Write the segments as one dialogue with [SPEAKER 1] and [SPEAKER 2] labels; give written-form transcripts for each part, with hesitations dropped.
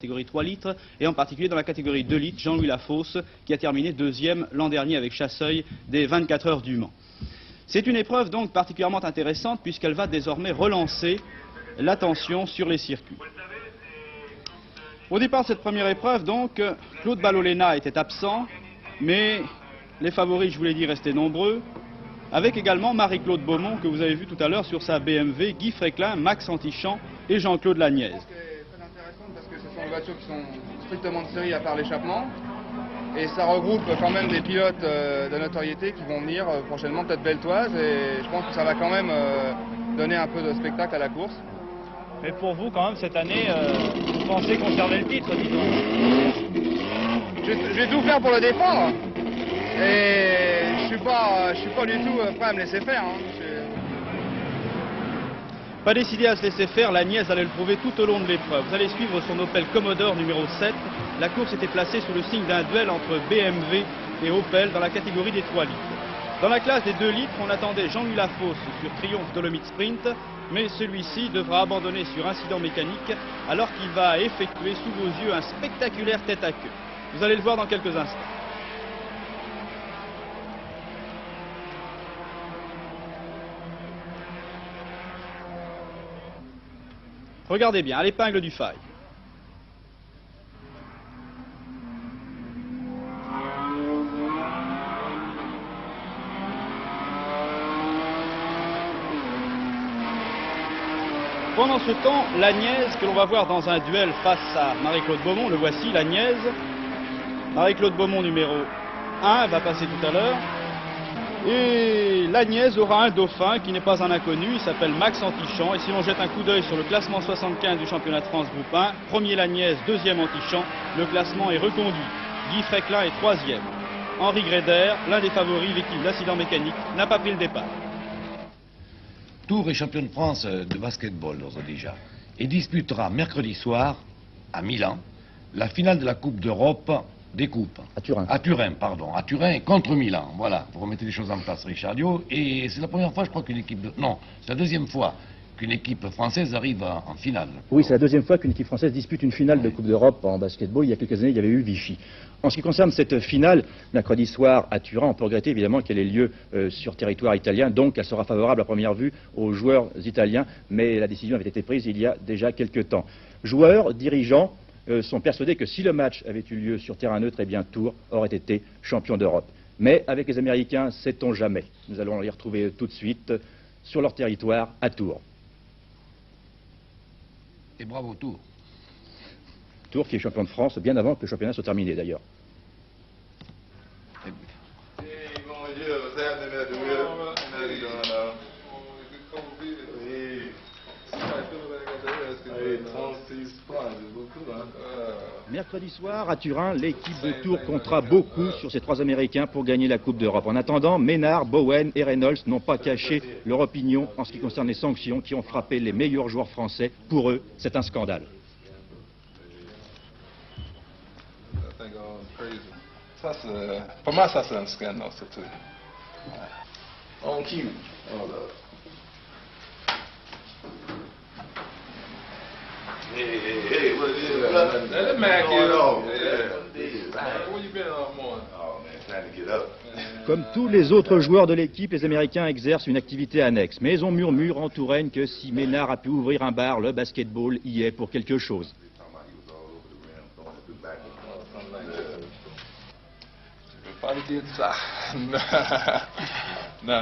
[SPEAKER 1] catégorie 3 litres, et en particulier dans la catégorie 2 litres, Jean-Louis Lafosse, qui a terminé deuxième l'an dernier avec Chasseuil des 24 heures du Mans. C'est une épreuve donc particulièrement intéressante puisqu'elle va désormais relancer l'attention sur les circuits. Au départ de cette première épreuve, donc, Claude Ballolena était absent, mais les favoris, je vous l'ai dit, restaient nombreux, avec également Marie-Claude Beaumont, que vous avez vu tout à l'heure sur sa BMW, Guy Fréquelin, Max Antichamp et Jean-Claude Lagnaise.
[SPEAKER 2] Parce que ce sont des voitures qui sont strictement de série à part l'échappement, et ça regroupe quand même des pilotes de notoriété qui vont venir prochainement, peut-être beltoises, et je pense que ça va quand même donner un peu de spectacle à la course.
[SPEAKER 3] Mais pour vous, quand même, cette année, vous pensez conserver le titre, disons?
[SPEAKER 2] Je vais tout faire pour le défendre, et je suis pas du tout prêt à me laisser faire.
[SPEAKER 1] Pas décidé à se laisser faire, Lagnaise allait le prouver tout au long de l'épreuve. Vous allez suivre son Opel Commodore numéro 7. La course était placée sous le signe d'un duel entre BMW et Opel dans la catégorie des 3 litres. Dans la classe des 2 litres, on attendait Jean-Louis Lafosse sur Triomphe Dolomite Sprint, mais celui-ci devra abandonner sur incident mécanique alors qu'il va effectuer sous vos yeux un spectaculaire tête à queue. Vous allez le voir dans quelques instants. Regardez bien, à l'épingle du faille. Pendant ce temps, Lagnaise, que l'on va voir dans un duel face à Marie-Claude Beaumont, le voici, Lagnaise. Marie-Claude Beaumont numéro 1 va passer tout à l'heure. Et Lagnaise aura un dauphin qui n'est pas un inconnu, il s'appelle Max Antichamp. Et si l'on jette un coup d'œil sur le classement 75 du championnat de France groupe 1, premier Lagnaise, deuxième Antichamp, le classement est reconduit. Guy Fréquelin est troisième. Henri Gréder, l'un des favoris victime d'accident mécanique, n'a pas pris le départ.
[SPEAKER 4] Tours est champion de France de basketball déjà et disputera mercredi soir à Milan la finale de la Coupe d'Europe des coupes.
[SPEAKER 5] À Turin.
[SPEAKER 4] À Turin, pardon. À Turin contre Milan. Voilà, vous remettez les choses en place, Richardio. Et c'est la première fois, je crois, qu'une équipe de... Non, c'est la deuxième fois qu'une équipe française arrive en finale.
[SPEAKER 5] Oui, c'est la deuxième fois qu'une équipe française dispute une finale de Coupe d'Europe en basketball. Il y a quelques années, il y avait eu Vichy. En ce qui concerne cette finale, mercredi soir à Turin, on peut regretter évidemment qu'elle ait lieu sur territoire italien, donc elle sera favorable à première vue aux joueurs italiens, mais la décision avait été prise il y a déjà quelques temps. Joueurs, dirigeants sont persuadés que si le match avait eu lieu sur terrain neutre, eh bien Tours aurait été champion d'Europe. Mais avec les Américains, sait-on jamais. Nous allons les retrouver tout de suite sur leur territoire à Tours.
[SPEAKER 4] Et bravo Tours.
[SPEAKER 5] Tours qui est champion de France bien avant que le championnat soit terminé d'ailleurs. Mercredi soir, à Turin, l'équipe de Tours comptera beaucoup sur ces 3 Américains pour gagner la Coupe d'Europe. En attendant, Ménard, Bowen et Reynolds n'ont pas caché leur opinion en ce qui concerne les sanctions qui ont frappé les meilleurs joueurs français. Pour eux, c'est un scandale.
[SPEAKER 6] Pour moi, ça c'est un scandale, surtout. On cue. Hey, what is it? Let that man get up. Where you been all morning? Oh man, trying to get up.
[SPEAKER 5] Comme tous les autres joueurs de l'équipe, les Américains exercent une activité annexe. Mais on murmure en Touraine que si Ménard a pu ouvrir un bar, le basketball y est pour quelque chose.
[SPEAKER 6] Je peux pas lui dire ça. Non.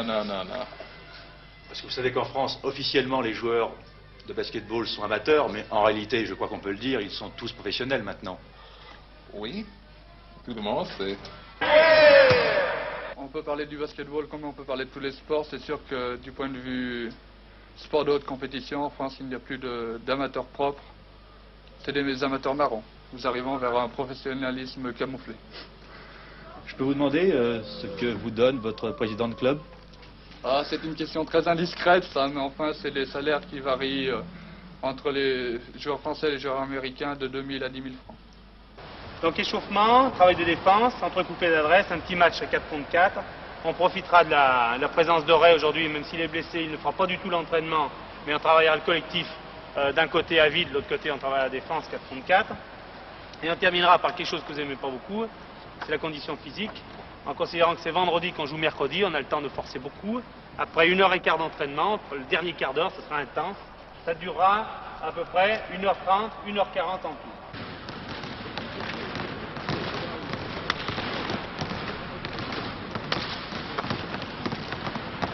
[SPEAKER 7] Parce que vous savez qu'en France, officiellement, les joueurs de basketball sont amateurs, mais en réalité, je crois qu'on peut le dire, ils sont tous professionnels maintenant.
[SPEAKER 6] Oui, tout le monde sait.
[SPEAKER 8] On peut parler du basketball comme on peut parler de tous les sports. C'est sûr que du point de vue sport de haute compétition, en France, il n'y a plus d'amateurs propres. C'est des amateurs marrons. Nous arrivons vers un professionnalisme camouflé.
[SPEAKER 3] Je peux vous demander ce que vous donne votre président de club?
[SPEAKER 8] Ah, c'est une question très indiscrète, ça, mais enfin, c'est des salaires qui varient entre les joueurs français et les joueurs américains de 2 000 à 10 000 francs.
[SPEAKER 3] Donc échauffement, travail de défense, entrecoupé d'adresse, un petit match à 4 contre 4. On profitera de la présence de Ray aujourd'hui, même s'il est blessé, il ne fera pas du tout l'entraînement, mais on travaillera le collectif d'un côté à vide, de l'autre côté on travaille à la défense 4 contre 4. Et on terminera par quelque chose que vous n'aimez pas beaucoup, c'est la condition physique. En considérant que c'est vendredi qu'on joue mercredi, on a le temps de forcer beaucoup. Après 1h15 d'entraînement, le dernier quart d'heure, ce sera intense. Ça durera à peu près 1h30, 1h40 en tout.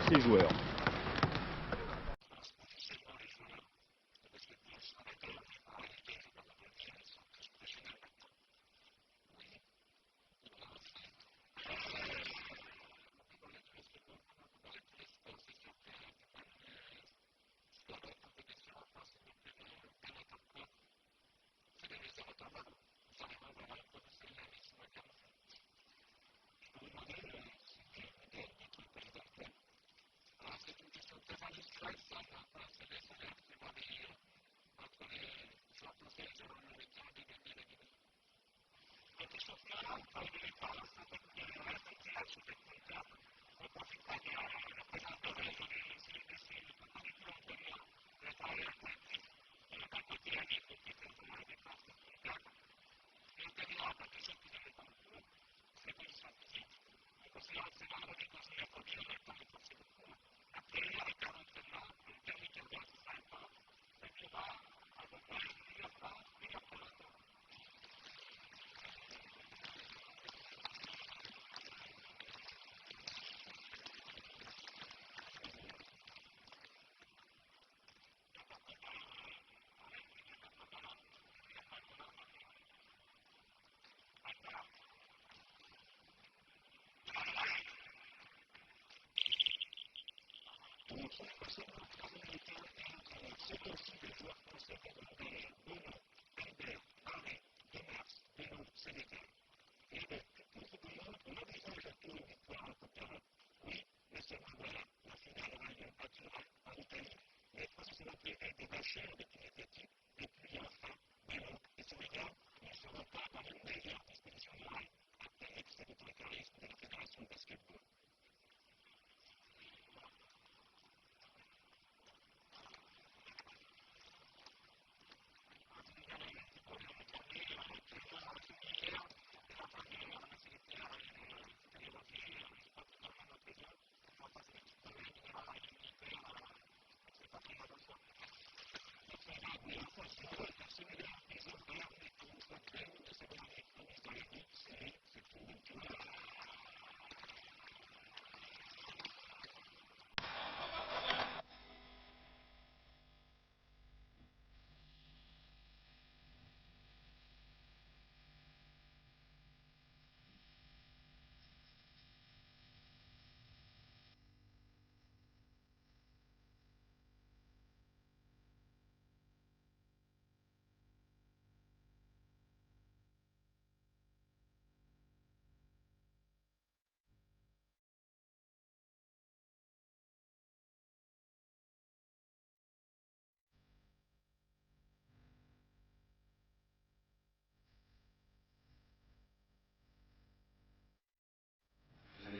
[SPEAKER 5] Ces joueurs.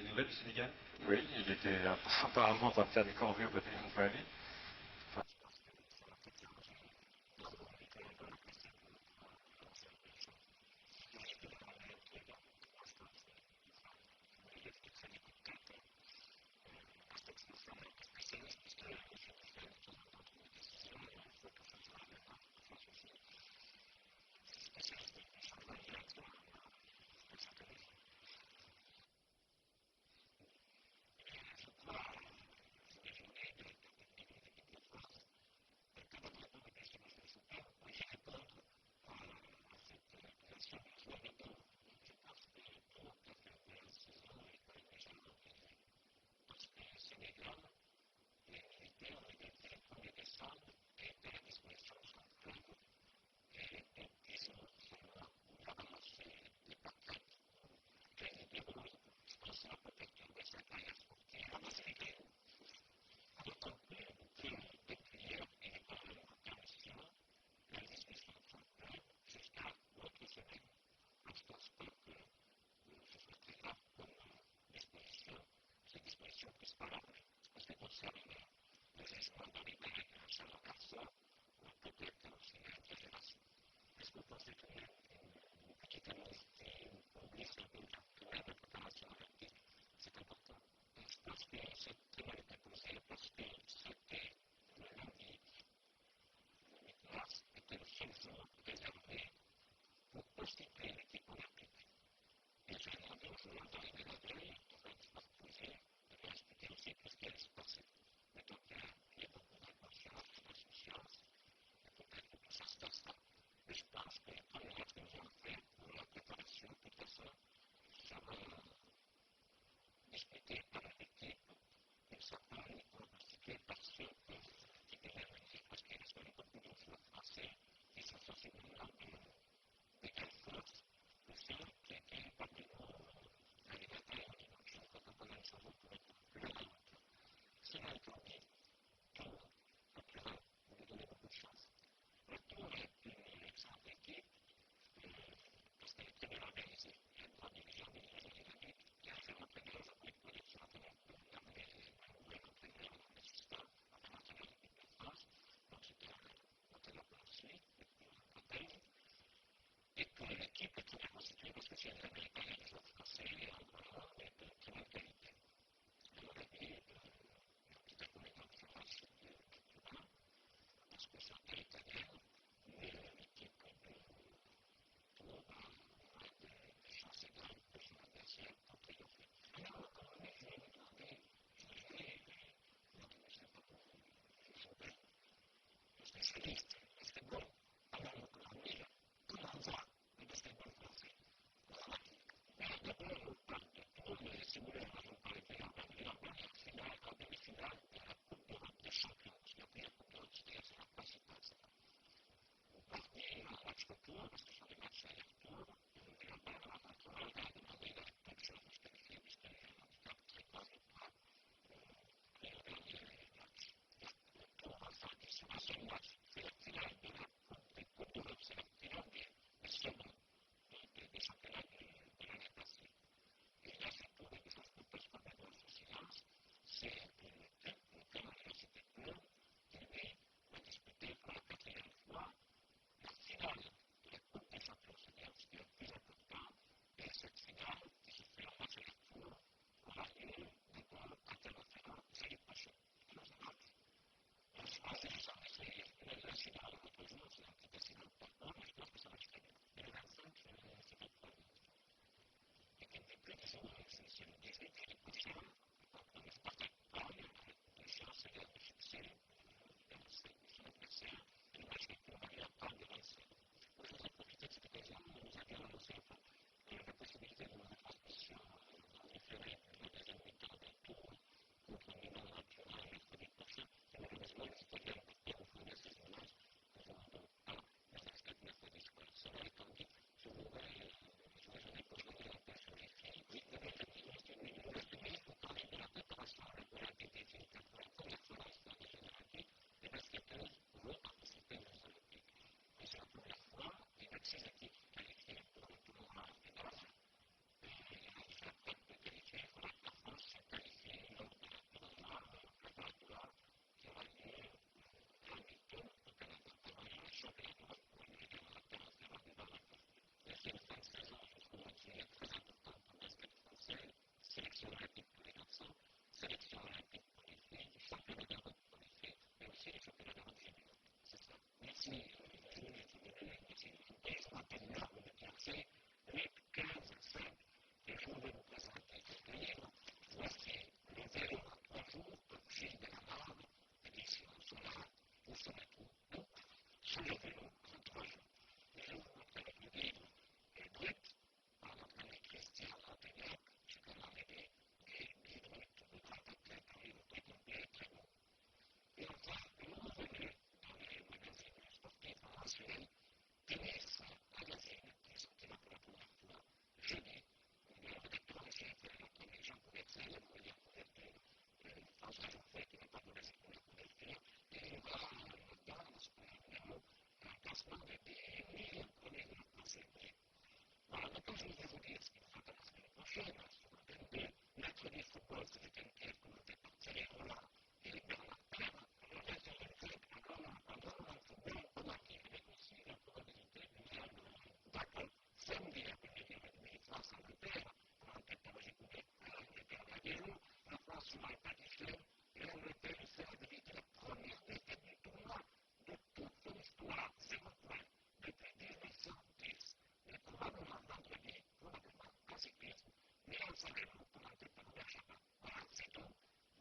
[SPEAKER 7] Nouvelles du Sénégal? Oui, il était apparemment en train de faire des corvées au côté de mon avis.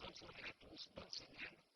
[SPEAKER 4] Bonne soirée à tous, bonne semaine.